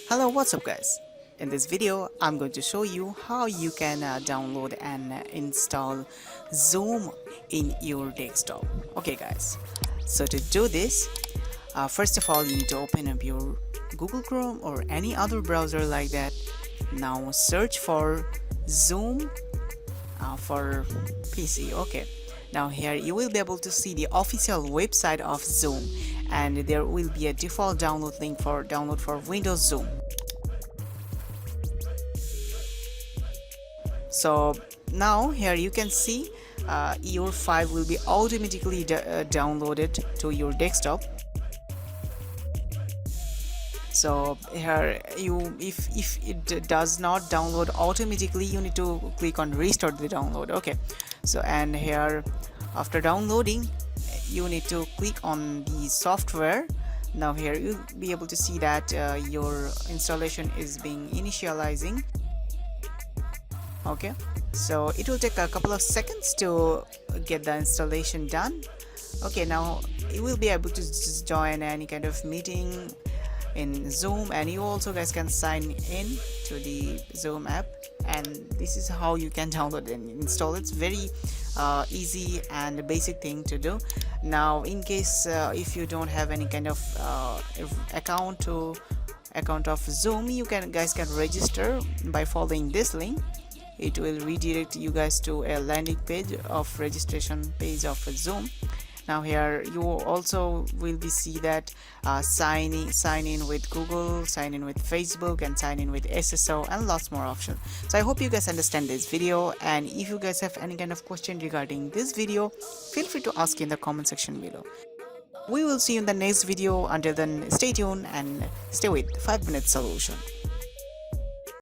Hello, what's up guys? In this video, I'm going to show you how you can download and install Zoom in your desktop. Okay guys, so to do this, first of all you need to open up your Google Chrome or any other browser like that. Now search for Zoom for PC. Okay, now here you will be able to see the official website of Zoom, and there will be a default download link for download for Windows Zoom. So now here you can see your file will be automatically downloaded to your desktop. So here if it does not download automatically, you need to click on restart the download. Okay, so and here after downloading you need to click on the software. Now here you'll be able to see that your installation is being initializing. Okay, so it will take a couple of seconds to get the installation done. Okay, now you will be able to just join any kind of meeting in Zoom, and you also guys can sign in to the Zoom app, and this is how you can download and install. It's very easy and basic thing to do. Now in case if you don't have any kind of account of Zoom, you guys can register by following this link. It will redirect you guys to a landing page of registration page of Zoom. Now here you also will be see that sign in with Google, sign in with Facebook, and sign in with SSO, and lots more options. So I hope you guys understand this video, and if you guys have any kind of question regarding this video, feel free to ask in the comment section below. We will see you in the next video. Until then, stay tuned and stay with 5 Minute Solution.